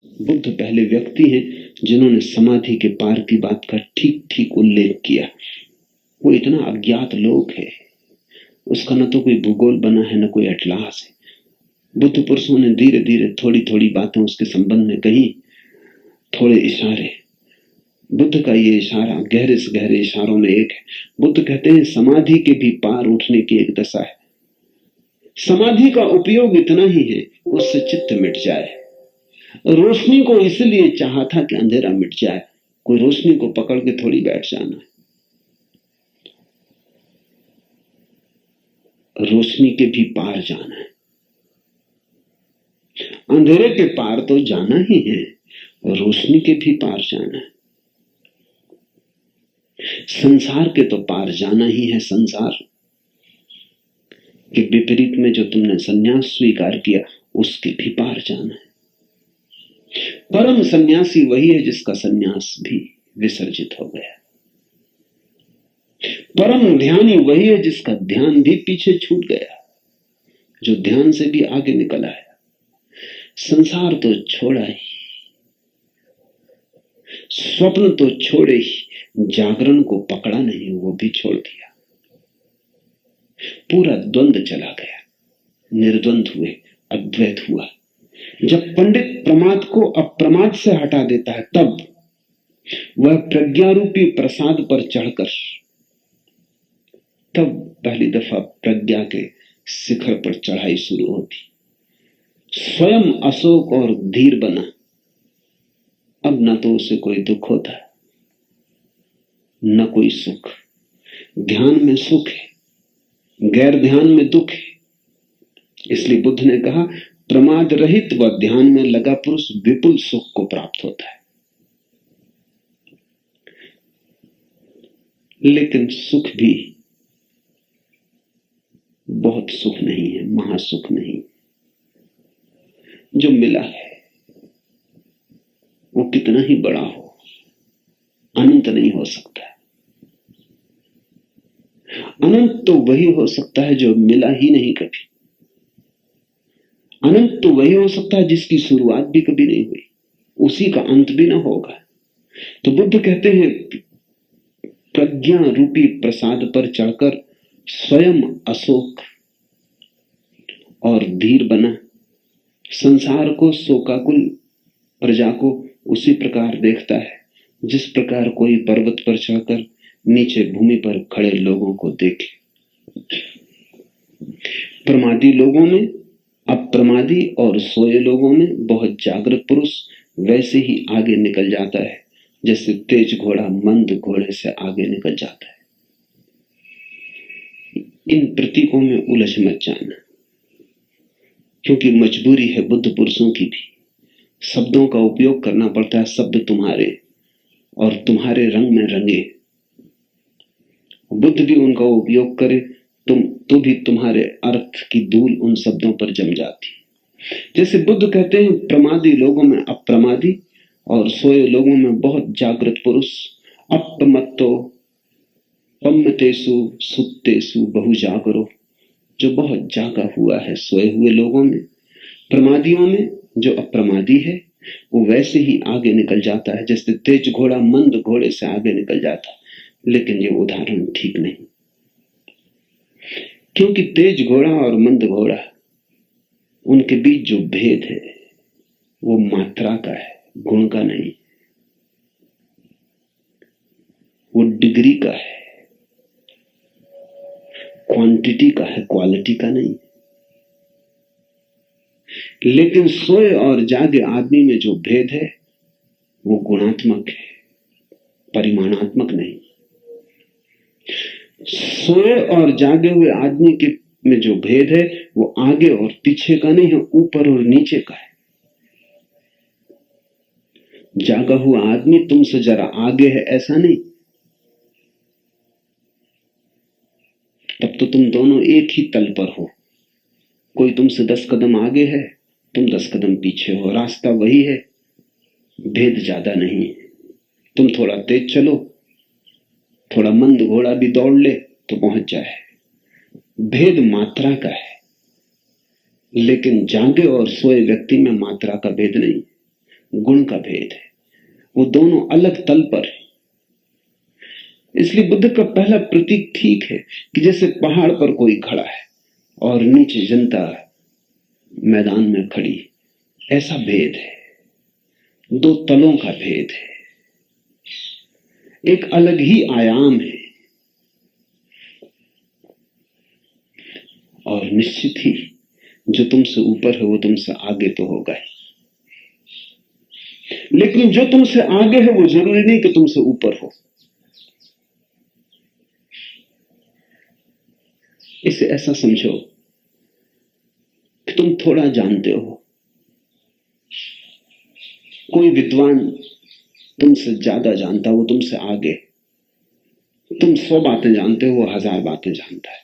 बुद्ध पहले व्यक्ति हैं जिन्होंने समाधि के पार की बात का ठीक ठीक उल्लेख किया। वो इतना अज्ञात लोक है, उसका न तो कोई भूगोल बना है न कोई अटलास है। बुद्ध पुरुषों ने धीरे धीरे थोड़ी थोड़ी बातें उसके संबंध में कही, थोड़े इशारे। बुद्ध का ये इशारा गहरे से गहरे इशारों में एक है। बुद्ध कहते हैं समाधि के भी पार उठने की एक दशा है। समाधि का उपयोग इतना ही है, उससे चित्त मिट जाए। रोशनी को इसलिए चाहा था कि अंधेरा मिट जाए, कोई रोशनी को पकड़ के थोड़ी बैठ जाना है। रोशनी के भी पार जाना है, अंधेरे के पार तो जाना ही है, रोशनी के भी पार जाना है। संसार के तो पार जाना ही है। संसार के विपरीत में जो तुमने संन्यास स्वीकार किया, उसके भी पार जाना है। परम सन्यासी वही है जिसका सन्यास भी विसर्जित हो गया। परम ध्यानी वही है जिसका ध्यान भी पीछे छूट गया, जो ध्यान से भी आगे निकल आया। संसार तो छोड़ा ही, स्वप्न तो छोड़े ही, जागरण को पकड़ा नहीं, वो भी छोड़ दिया। पूरा द्वंद चला गया, निर्द्वंद हुए, अद्वैत हुआ। जब पंडित प्रमाद को अप्रमाद से हटा देता है, तब वह प्रज्ञारूपी प्रसाद पर चढ़कर, तब पहली दफा प्रज्ञा के शिखर पर चढ़ाई शुरू होती। स्वयं अशोक और धीर बना। अब न तो उसे कोई दुख होता, न कोई सुख। ध्यान में सुख है, गैर ध्यान में दुख है। इसलिए बुद्ध ने कहा, प्रमाद रहित व ध्यान में लगा पुरुष विपुल सुख को प्राप्त होता है। लेकिन सुख भी बहुत सुख नहीं है, महासुख नहीं। जो मिला है वो कितना ही बड़ा हो, अनंत नहीं हो सकता। अनंत तो वही हो सकता है जो मिला ही नहीं कभी। अनंत तो वही हो सकता है जिसकी शुरुआत भी कभी नहीं हुई, उसी का अंत भी ना होगा। तो बुद्ध कहते हैं, प्रज्ञा रूपी प्रसाद पर चढ़कर स्वयं अशोक और धीर बना। संसार को, शोकाकुल प्रजा को उसी प्रकार देखता है जिस प्रकार कोई पर्वत पर चढ़कर नीचे भूमि पर खड़े लोगों को देखे। प्रमादी लोगों में, अप्रमादी और सोए लोगों में बहुत जागृत पुरुष वैसे ही आगे निकल जाता है जैसे तेज घोड़ा मंद घोड़े से आगे निकल जाता है। इन प्रतीकों में उलझ मत जाना, क्योंकि मजबूरी है बुद्ध पुरुषों की भी। शब्दों का उपयोग करना पड़ता है, शब्द तुम्हारे और तुम्हारे रंग में रंगे। बुद्ध भी उनका उपयोग करे तो भी तुम्हारे अर्थ की धूल उन शब्दों पर जम जाती। जैसे बुद्ध कहते हैं, प्रमादी लोगों में अप्रमादी और सोए लोगों में बहुत जागृत पुरुष। अपमत्तो पम्मतेसु सुत्तेसु बहु जागरो, जो बहुत जागा हुआ है सोए हुए लोगों में। प्रमादियों में जो अप्रमादी है वो वैसे ही आगे निकल जाता है जैसे तेज घोड़ा मंद घोड़े से आगे निकल जाता है। लेकिन ये उदाहरण ठीक नहीं, क्योंकि तेज घोड़ा और मंद घोड़ा, उनके बीच जो भेद है वो मात्रा का है, गुण का नहीं। वो डिग्री का है, क्वांटिटी का है, क्वालिटी का नहीं। लेकिन सोए और जागे आदमी में जो भेद है वो गुणात्मक है, परिमाणात्मक नहीं। सोए और जागे हुए आदमी के में जो भेद है वो आगे और पीछे का नहीं है, ऊपर और नीचे का है। जागा हुआ आदमी तुमसे जरा आगे है ऐसा नहीं, तब तो तुम दोनों एक ही तल पर हो। कोई तुमसे 10 कदम आगे है, तुम 10 कदम पीछे हो, रास्ता वही है, भेद ज्यादा नहीं है। तुम थोड़ा तेज चलो, थोड़ा मंद घोड़ा भी दौड़ ले तो पहुंच जाए। भेद मात्रा का है, लेकिन जागे और सोए व्यक्ति में मात्रा का भेद नहीं। गुण का भेद है। वो दोनों अलग तल पर है। इसलिए बुद्ध का पहला प्रतीक ठीक है कि जैसे पहाड़ पर कोई खड़ा है और नीचे जनता मैदान में खड़ी, ऐसा भेद है, दो तलों का भेद है, एक अलग ही आयाम है। और निश्चित ही जो तुमसे ऊपर है वो तुमसे आगे तो होगा ही, लेकिन जो तुमसे आगे है वो जरूरी नहीं कि तुमसे ऊपर हो। इसे ऐसा समझो कि तुम थोड़ा जानते हो, कोई विद्वान तुमसे ज्यादा जानता, वो तुमसे आगे। तुम 100 बातें जानते हो, वो 1000 बातें जानता है।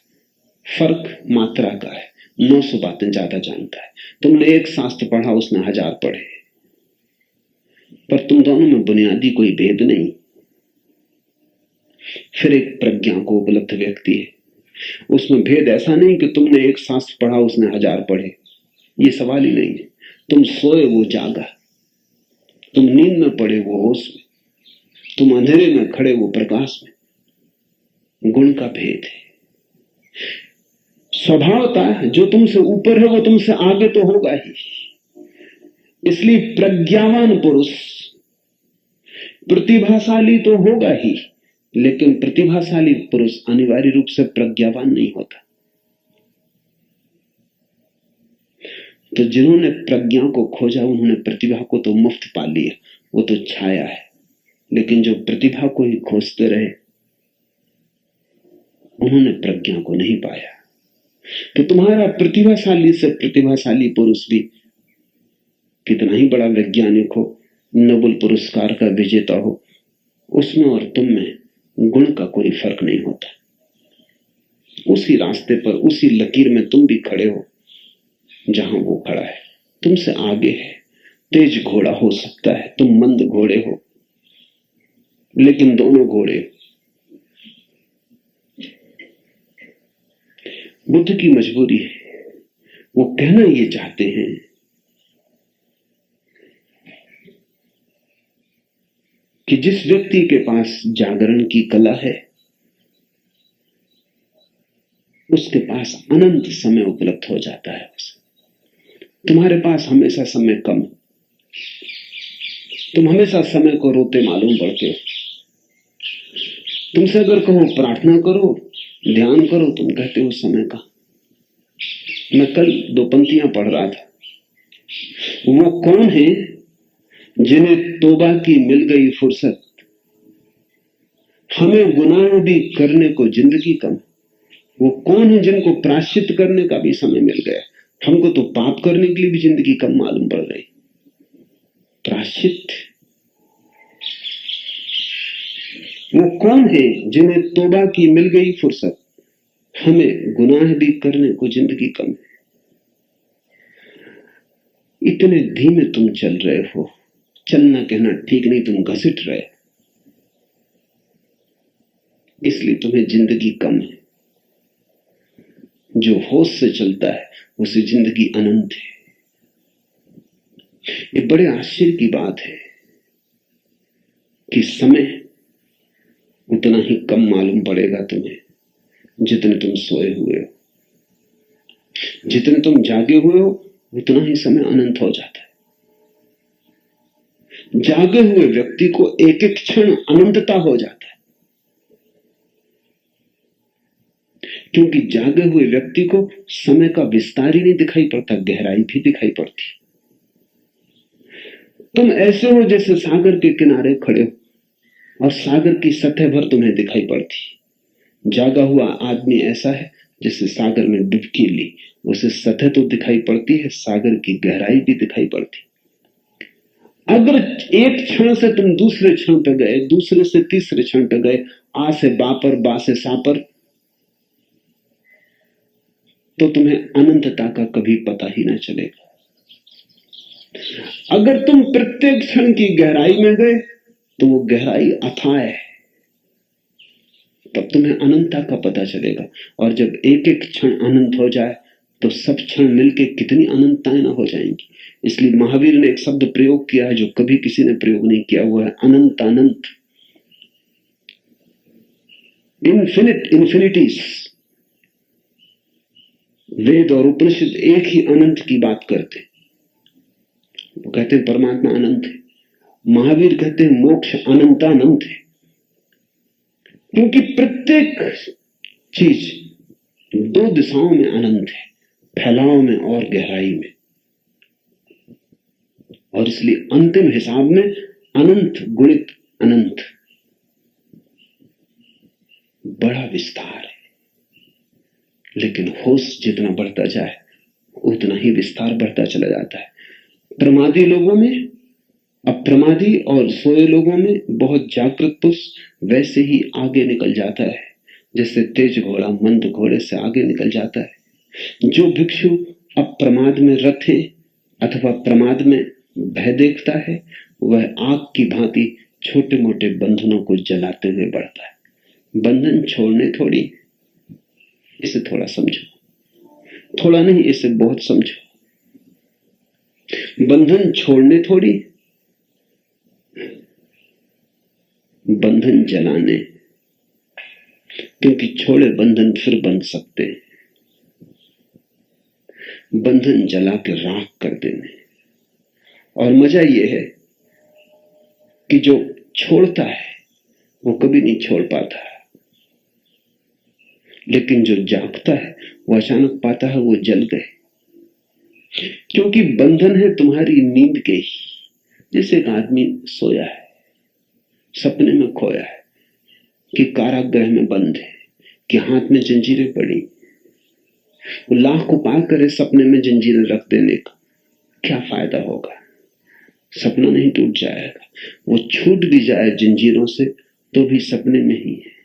फर्क मात्रा का है, 900 बातें ज्यादा जानता है। तुमने एक शास्त्र पढ़ा, उसने 1000 पढ़े, पर तुम दोनों में बुनियादी कोई भेद नहीं। फिर एक प्रज्ञा को उपलब्ध व्यक्ति है, उसमें भेद ऐसा नहीं कि तुमने एक शास्त्र पढ़ा, उसने 1000 पढ़े। ये सवाल ही नहीं है। तुम सोए, वो जागा। तुम नींद में पड़े, वो होश में। तुम अंधेरे में खड़े, वो प्रकाश में। गुण का भेद है। स्वभावतः जो तुमसे ऊपर है वो तुमसे आगे तो होगा ही। इसलिए प्रज्ञावान पुरुष प्रतिभाशाली तो होगा ही, लेकिन प्रतिभाशाली पुरुष अनिवार्य रूप से प्रज्ञावान नहीं होता। तो जिन्होंने प्रज्ञा को खोजा उन्होंने प्रतिभा को तो मुफ्त पा लिया, वो तो छाया है। लेकिन जो प्रतिभा को ही खोजते रहे उन्होंने प्रज्ञा को नहीं पाया। तो तुम्हारा प्रतिभाशाली से प्रतिभाशाली पुरुष भी कितना ही बड़ा वैज्ञानिक हो, नोबेल पुरस्कार का विजेता हो, उसमें और तुम में गुण का कोई फर्क नहीं होता। उसी रास्ते पर, उसी लकीर में तुम भी खड़े हो जहां वो खड़ा है। तुमसे आगे है, तेज घोड़ा हो सकता है, तुम मंद घोड़े हो, लेकिन दोनों घोड़े हो। बुद्ध की मजबूरी है, वो कहना ये चाहते हैं कि जिस व्यक्ति के पास जागरण की कला है उसके पास अनंत समय उपलब्ध हो जाता है। तुम्हारे पास हमेशा समय कम, तुम हमेशा समय को रोते मालूम पड़ते हो। तुमसे अगर कहो प्रार्थना करो, ध्यान करो, तुम कहते हो समय का। मैं कल 2 पंक्तियां पढ़ रहा था। वो कौन है जिन्हें तौबा की मिल गई फुर्सत, हमें गुनाह भी करने को जिंदगी कम। वो कौन है जिनको प्रायश्चित करने का भी समय मिल गया। हमको तो पाप करने के लिए भी जिंदगी कम मालूम पड़ रही। प्रायश्चित। वो कौन है जिन्हें तौबा की मिल गई फुर्सत, हमें गुनाह भी करने को जिंदगी कम है। इतने धीमे तुम चल रहे हो, चलना कहना ठीक नहीं, तुम घसीट रहे, इसलिए तुम्हें जिंदगी कम है। जो होश से चलता है उसे जिंदगी अनंत है। ये बड़े आश्चर्य की बात है कि समय उतना ही कम मालूम पड़ेगा तुम्हें जितने तुम सोए हुए हो। जितने तुम जागे हुए हो उतना ही समय अनंत हो जाता है। जागे हुए व्यक्ति को एक एक क्षण अनंतता हो जाता है, क्योंकि जागे हुए व्यक्ति को समय का विस्तार ही नहीं दिखाई पड़ता, गहराई भी दिखाई पड़ती। तुम ऐसे हो जैसे सागर के किनारे खड़े हो और सागर की सतह भर तुम्हें दिखाई पड़ती। जागा हुआ आदमी ऐसा है जैसे सागर में डुबकी ली, उसे सतह तो दिखाई पड़ती है, सागर की गहराई भी दिखाई पड़ती। अगर एक क्षण से तुम दूसरे क्षण पे गए, दूसरे से तीसरे क्षण पे गए, आ से बा पर, बा से सा पर, तो तुम्हें अनंतता का कभी पता ही ना चलेगा। अगर तुम प्रत्येक क्षण की गहराई में गए तो वो गहराई अथाह है, तब तुम्हें अनंतता का पता चलेगा। और जब एक एक क्षण अनंत हो जाए तो सब क्षण मिलके कितनी अनंतताएं ना हो जाएंगी। इसलिए महावीर ने एक शब्द प्रयोग किया है जो कभी किसी ने प्रयोग नहीं किया, वो है अनंत अनंत, इन्फिनिट इन्फिनिटीज। वेद और उपनिषद एक ही अनंत की बात करते, वो कहते हैं परमात्मा अनंत है। महावीर कहते हैं मोक्ष अनंतानंत है, क्योंकि प्रत्येक चीज दो दिशाओं में अनंत है, फैलाव में और गहराई में। और इसलिए अंतिम हिसाब में अनंत गुणित अनंत बड़ा विस्तार है। लेकिन होश जितना बढ़ता जाए उतना ही विस्तार बढ़ता चला जाता है। प्रमादी लोगों में, अप्रमादी और सोए लोगों में बहुत जागृत पुरुष वैसे ही आगे निकल जाता है जैसे तेज घोड़ा मंद घोड़े से आगे निकल जाता है। जो भिक्षु अप्रमाद में रथ है अथवा प्रमाद में भय देखता है, वह आग की भांति छोटे मोटे बंधनों को जलाते हुए बढ़ता है। बंधन छोड़ने थोड़ी, इसे थोड़ा समझो, थोड़ा नहीं इसे बहुत समझो। बंधन छोड़ने थोड़ी, बंधन जलाने, क्योंकि छोड़े बंधन फिर बंध सकते हैं। बंधन जला के राख कर देने। और मजा यह है कि जो छोड़ता है वो कभी नहीं छोड़ पाता, लेकिन जो जागता है वो अचानक पाता है वो जल गए। क्योंकि बंधन है तुम्हारी नींद के ही। जैसे एक आदमी सोया है, सपने में खोया है कि कारागृह में बंद है, कि हाथ में जंजीरें पड़ी। वो लाख उपाय करे सपने में जंजीरें रख देने का, क्या फायदा होगा? सपना नहीं टूट जाएगा। वो छूट भी जाए जंजीरों से तो भी सपने में ही है।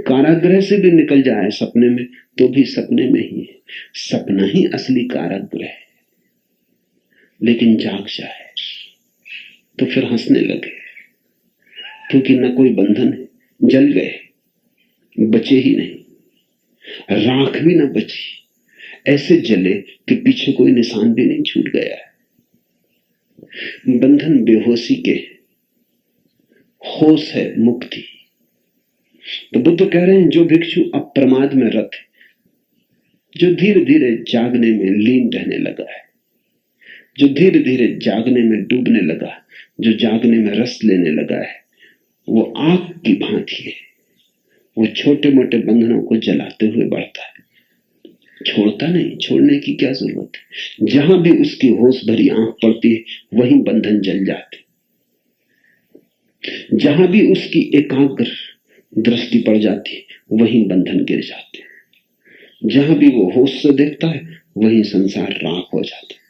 कारागृह से भी निकल जाए सपने में तो भी सपने में ही है। सपना ही असली कारागृह है। लेकिन जाग जाए तो फिर हंसने लगे, क्योंकि न कोई बंधन है, जल गए, बचे ही नहीं, राख भी ना बची। ऐसे जले कि पीछे कोई निशान भी नहीं छूट गया है। बंधन बेहोशी के, होश है मुक्ति। तो बुद्ध कह रहे हैं जो भिक्षु अप्रमाद में रत है, जो धीरे धीरे जागने में लीन रहने लगा है, जो धीरे धीरे जागने में डूबने लगा, जो जागने में रस लेने लगा है, वो आग की भांति है। वो छोटे मोटे बंधनों को जलाते हुए बढ़ता है, छोड़ता नहीं। छोड़ने की क्या जरूरत है? जहां भी उसकी होश भरी आंख पड़ती है वहीं बंधन जल जाते। जहां भी उसकी एकाग्र दृष्टि पड़ जाती है वहीं बंधन गिर जाते। जहां भी वो होश से देखता है वहीं संसार राख हो जाता।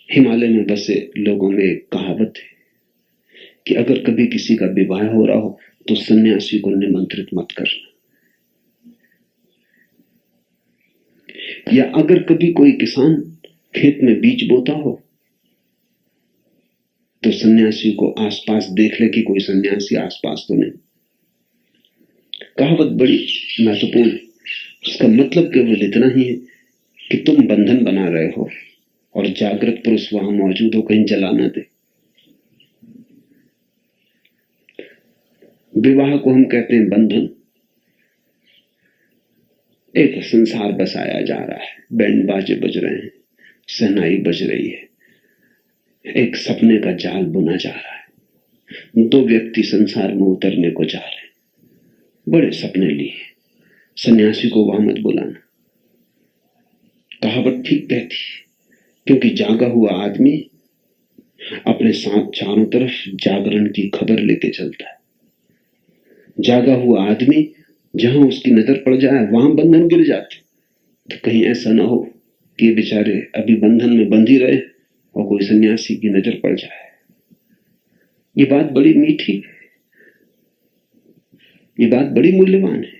हिमालय में बसे लोगों में एक कहावत है कि अगर कभी किसी का विवाह हो रहा हो तो सन्यासी को निमंत्रित मत करना, या अगर कभी कोई किसान खेत में बीज बोता हो तो सन्यासी को आसपास देख ले कि कोई सन्यासी आसपास तो नहीं। कहावत बड़ी महत्वपूर्ण। उसका मतलब केवल इतना ही है कि तुम बंधन बना रहे हो और जागृत पुरुष वहां मौजूद हो, कहीं जला ना दे। विवाह को हम कहते हैं बंधन। एक संसार बसाया जा रहा है, बैंड बाजे बज रहे हैं, शहनाई बज रही है, एक सपने का जाल बुना जा रहा है। दो व्यक्ति संसार में उतरने को जा रहे हैं, बड़े सपने लिए। सन्यासी को वहां मत बुलाना। कहावत ठीक कहती, क्योंकि जागा हुआ आदमी अपने साथ चारों तरफ जागरण की खबर लेके चलता है। जागा हुआ आदमी जहां उसकी नजर पड़ जाए वहां बंधन गिर जाते। तो कहीं ऐसा ना हो कि बेचारे अभी बंधन में बंध ही रहे और कोई सन्यासी की नजर पड़ जाए। ये बात बड़ी मीठी है, ये बात बड़ी मूल्यवान है।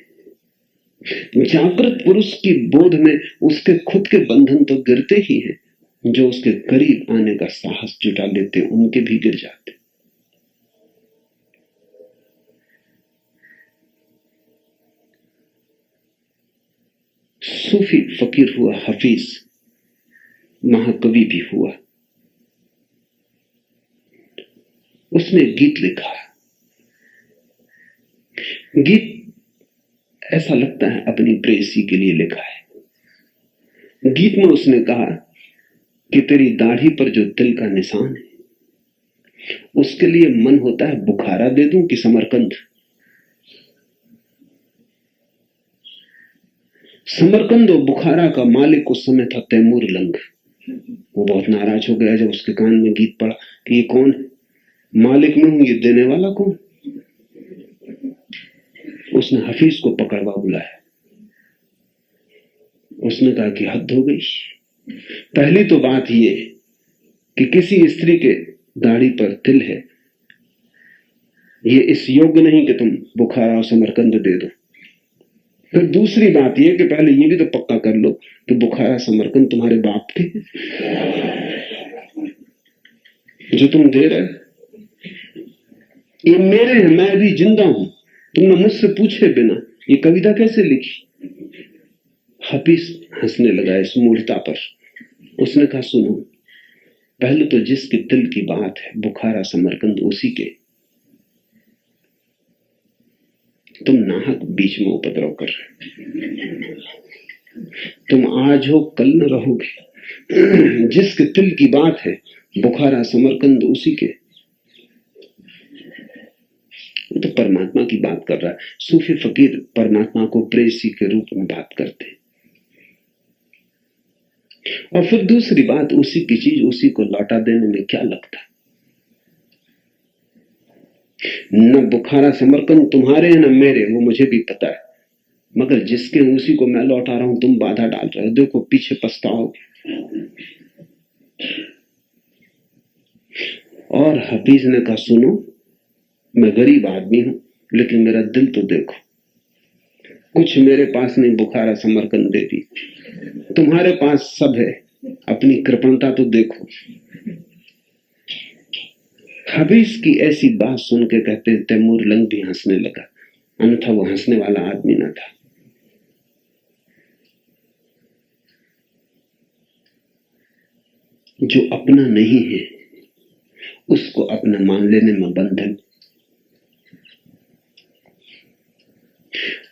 जागृत पुरुष की बोध में उसके खुद के बंधन तो गिरते ही हैं, जो उसके करीब आने का साहस जुटा लेते उनके भी गिर जाते। सूफी फकीर हुआ, हफीज महाकवि भी हुआ। उसने गीत लिखा। गीत ऐसा लगता है अपनी प्रेयसी के लिए लिखा है। गीत में उसने कहा कि तेरी दाढ़ी पर जो तिल का निशान है, उसके लिए मन होता है बुखारा दे दूं कि समरकंद। समरकंद और बुखारा का मालिक उस समय था तैमूर लंग। वो बहुत नाराज हो गया जब उसके कान में गीत पड़ा कि ये कौन है, मालिक में हूं, ये देने वाला कौन। उसने हफीज को पकड़वा बुलाया। उसने कहा कि हद हो गई। पहली तो बात ये कि किसी स्त्री के दाढ़ी पर तिल है, ये इस योग्य नहीं कि तुम बुखारा और समरकंद दे दो। फिर दूसरी बात यह कि पहले ये भी तो पक्का कर लो कि बुखारा समरकंद तुम्हारे बाप के जो तुम दे रहे, ये मेरे हैं, मैं अभी जिंदा हूं, तुमने मुझसे पूछे बिना ये कविता कैसे लिखी। हफीज हंसने लगा इस मूर्खता पर। उसने कहा सुनो, पहले तो जिसके दिल की बात है बुखारा समरकंद उसी के, तुम नाहक बीच में उपद्रव कर रहे। तुम आज हो कल न रहोगे। जिसके दिल की बात है बुखारा समरकंद उसी के। तो परमात्मा की बात कर रहा है। सूफी फकीर परमात्मा को प्रेयसी के रूप में बात करते। और फिर दूसरी बात, उसी की चीज उसी को लौटा देने में क्या लगता। न बुखारा समरकंद तुम्हारे हैं न मेरे, वो मुझे भी पता है, मगर जिसके उसी को मैं लौटा रहा हूं, तुम बाधा डाल रहे हो। देखो पीछे पछताओगे। और हफीज ने कहा सुनो, मैं गरीब आदमी हूं, लेकिन मेरा दिल तो देखो। कुछ मेरे पास नहीं बुखारा समरकंद दे दी, तुम्हारे पास सब है, अपनी कृपणता तो देखो। हफीज की ऐसी बात सुन के कहते हैं तैमूर लंग भी हंसने लगा, अन्यथा वो हंसने वाला आदमी ना था। जो अपना नहीं है उसको अपना मान लेने में बंधन,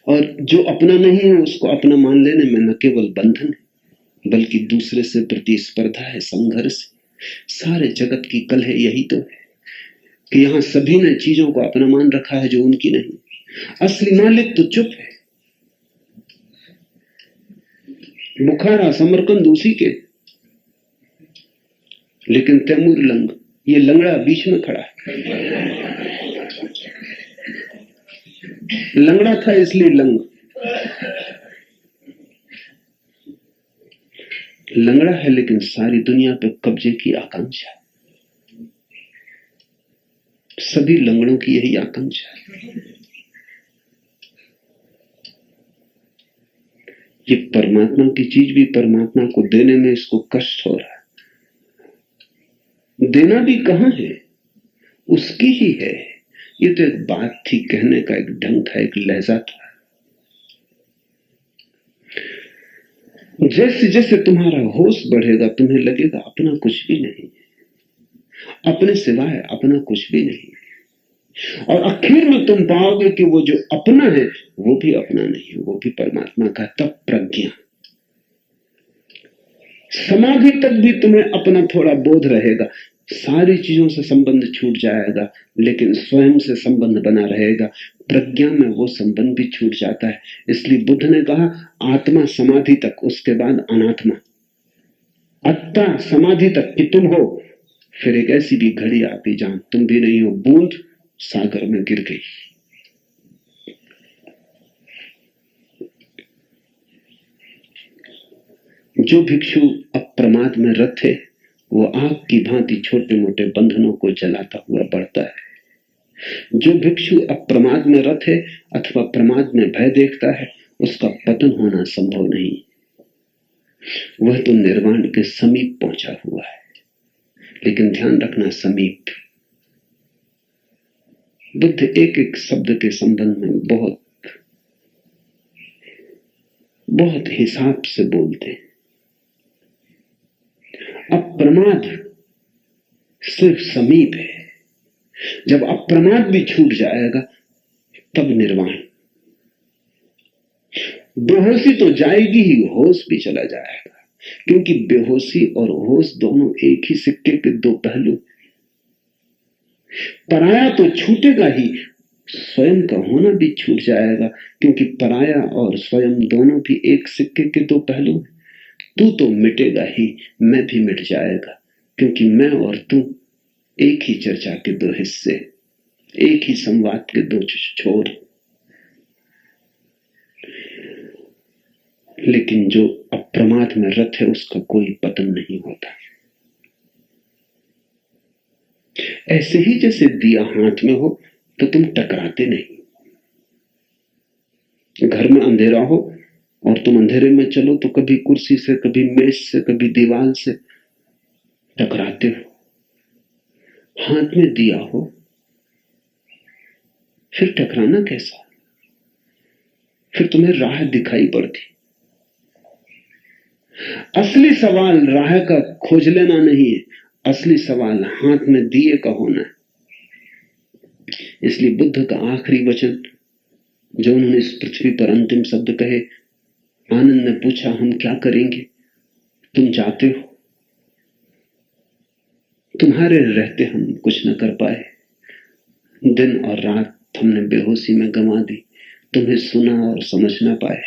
और जो अपना नहीं है उसको अपना मान लेने में न केवल बंधन है बल्कि दूसरे से प्रतिस्पर्धा है, संघर्ष। सारे जगत की कलह यही तो है कि यहां सभी ने चीजों को अपना मान रखा है जो उनकी नहीं। असली मालिक तो चुप है। बुखारा समरकंद उसी के, लेकिन तैमूर लंग, ये लंगड़ा बीच में खड़ा है। लंगड़ा था इसलिए लंग। लंगड़ा है लेकिन सारी दुनिया पे कब्जे की आकांक्षा। सभी लंगड़ों की यही आकांक्षा है। ये परमात्मा की चीज भी परमात्मा को देने में इसको कष्ट हो रहा है। देना भी कहां है, उसकी ही है। ये तो एक बात थी, कहने का एक ढंग था, एक लहजा था। जैसे जैसे तुम्हारा होश बढ़ेगा तुम्हें लगेगा अपना कुछ भी नहीं, अपने सिवाय अपना कुछ भी नहीं, और आखिर में तुम पाओगे कि वो जो अपना है वो भी अपना नहीं है, वो भी परमात्मा का। तब प्रज्ञा, समाधि तक भी तुम्हें अपना थोड़ा बोध रहेगा, सारी चीजों से संबंध छूट जाएगा, लेकिन स्वयं से संबंध बना रहेगा। प्रज्ञा में वो संबंध भी छूट जाता है। इसलिए बुद्ध ने कहा आत्मा समाधि तक, उसके बाद अनात्मा। अत्ता समाधि तक कि तुम हो, फिर एक ऐसी भी घड़ी आती जहां तुम भी नहीं हो, बूंद सागर में गिर गई। जो भिक्षु अप्रमाद में रत है वो आग की भांति छोटे मोटे बंधनों को जलाता हुआ बढ़ता है। जो भिक्षु अप्रमाद में रत है अथवा प्रमाद में भय देखता है उसका पतन होना संभव नहीं। वह तो निर्वाण के समीप पहुंचा हुआ है। लेकिन ध्यान रखना, समीप। बुद्ध एक एक शब्द के संबंध में बहुत बहुत हिसाब से बोलते हैं। अप्रमाद सिर्फ समीप है। जब अप्रमाद भी छूट जाएगा तब निर्वाण। बेहोशी तो जाएगी ही, होश भी चला जाएगा, क्योंकि बेहोशी और होश दोनों एक ही सिक्के के दो पहलू। पराया तो छूटेगा ही, स्वयं का होना भी छूट जाएगा, क्योंकि पराया और स्वयं दोनों भी एक सिक्के के दो पहलू हैं। तू तो मिटेगा ही, मैं भी मिट जाएगा, क्योंकि मैं और तू एक ही चर्चा के दो हिस्से, एक ही संवाद के दो छोर। लेकिन जो अप्रमाद में रत है उसका कोई पतन नहीं होता। ऐसे ही जैसे दिया हाथ में हो तो तुम टकराते नहीं। घर में अंधेरा हो और तुम अंधेरे में चलो तो कभी कुर्सी से, कभी मेज से, कभी दीवार से टकराते हो। हाथ में दिया हो फिर टकराना कैसा? फिर तुम्हें राह दिखाई पड़ती। असली सवाल राह का खोज लेना नहीं है, असली सवाल हाथ में दिए का होना है। इसलिए बुद्ध का आखिरी वचन जो उन्होंने इस पृथ्वी पर अंतिम शब्द कहे, आनंद ने पूछा हम क्या करेंगे? तुम जाते हो, तुम्हारे रहते हम कुछ न कर पाए। दिन और रात हमने बेहोशी में गंवा दी, तुम्हें सुना और समझ ना पाए।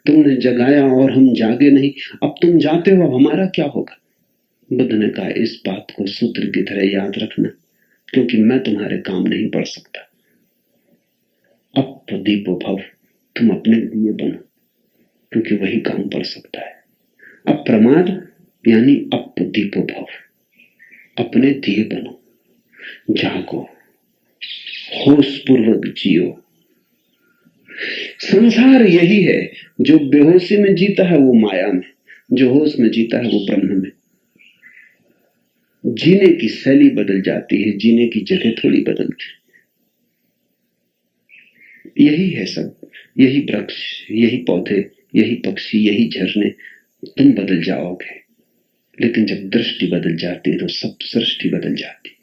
तुमने जगाया और हम जागे नहीं। अब तुम जाते हो, अब हमारा क्या होगा? बुद्ध ने कहा इस बात को सूत्र की तरह याद रखना, क्योंकि मैं तुम्हारे काम नहीं पड़ सकता। अब दीपो भव, तुम अपने दिए बनो, क्योंकि वही काम पड़ सकता है। अब प्रमाद यानी अब दीपो भव, अपने दिए बनो, जागो, होश पूर्वक जियो। संसार यही है, जो बेहोशी में जीता है वो माया में, जो होश में जीता है वो ब्रह्म में। जीने की शैली बदल जाती है, जीने की जगह थोड़ी बदलती। यही है सब, यही वृक्ष, यही पौधे, यही पक्षी, यही झरने। तुम बदल जाओगे, लेकिन जब दृष्टि बदल जाती है तो सब सृष्टि बदल जाती।